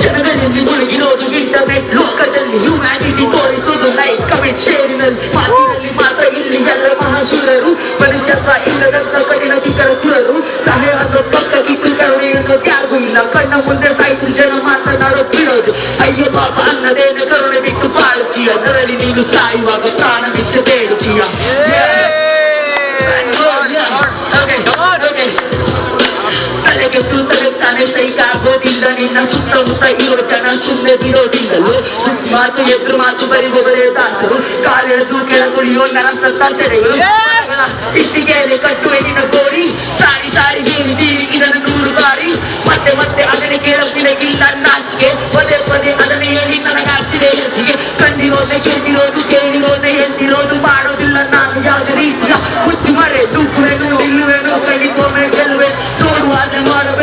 ಜನಗಳಲ್ಲಿ ಮುಳುಗಿರೋದು ಇಂಟರ್ನೆಟ್ ಲೋಕದಲ್ಲಿ ಹ್ಯುಮ್ಯಾನಿಟಿ ತೋರಿಸೋದು ಲೈಕ್ ಕಮೆಂಟ್ ಶೇರಿನಲ್ಲಿ ಮಾತಿನಲ್ಲಿ ಮಾತ್ರ ಇಲ್ಲಿ ಎಲ್ಲ ಮಹಾಶೂರರು ಮನುಷ್ಯತ್ವ ಇಲ್ಲದಂತ ಕಡಿನ ಕಿಕ್ಕರ ಕುರರು ಸಹಾಯ ಅನ್ನೋ ಪಕ್ಕ ಕಿಕ್ಕು ಕರುಣೆ ಅನ್ನೋದು ಯಾರಿಗೂ ಇಲ್ಲ ಕಣ್ಣ ಮುಂದೆ ಸಾಯ್ತು ಜನ ಮಾತನಾಡೋ ಬಿಡೋದು ಅಯ್ಯೋ ಪಾಪ ಅನ್ನದೇನೆ ಕರುಣೆ ಬಿಟ್ಟು ಬಾಳುತ್ತೀಯ ಅದರಲ್ಲಿ ನೀನು ಸಾಯುವಾಗ ಪ್ರಾಣ ಭಿಕ್ಷೆ ಬೇಡುತ್ತೀಯ ತಲೆಗೆ ಸುತ್ತಲುತ್ತಾನೆ ಸೈಕಾಗೋದಿಲ್ಲ ನಿನ್ನ ಸುತ್ತಮುತ್ತ ಇರೋ ಜನ ಸುಮ್ಮನೆ ಬಿಡೋದಿಲ್ಲಲು ಮಾತು ಎದುರು ಮಾತು ಬರಿದು ಬರೆಯುತ್ತಾಸರು ಕಾಲೆಳೆದು ಕೆಳಗುಳಿಯೋ ನನ್ನ ಸತ್ತ ಸೆಡೆಗಳು ಇಟ್ಟಿಗೆಯಲ್ಲಿ ಕಟ್ಟುವೆ ನಿನ್ನ ಗೋರಿ ಸಾರಿ ಸಾರಿ ಹೇಳಿದ್ದೀರಿ ಇದನ್ನು 100 ಬಾರಿ ಮತ್ತೆ ಮತ್ತೆ ಅದನ್ನೇ ಕೇಳುತ್ತಿದೆ ಇಲ್ಲ ನಾಚಿಕೆ ಪದೇ ಪದೇ ಅದನ್ನೇ ಹೇಳಿ ನನಗಾಗ್ತಿದೆ ಹೆಸಿಗೆ ಕಂಡಿರೋದೆ ಕೇಳಿರೋದು ಕೇಳಿರೋದೆ ಎಂದಿರೋದು ಮಾಡೋದಿಲ್ಲ ನಾನು ಯಾವುದೇ ರೀತಿಯ ಮುಚ್ಚಿ ಮರೆ ದುಃಖವೇನು ನಿಲ್ಲುವೇನು ಕಲಿತೊಮ್ಮೆ ಗೆಲ್ಲುವೆ ನೋಡುವಾದ್ರೆ ಮಾಡಬೇಕು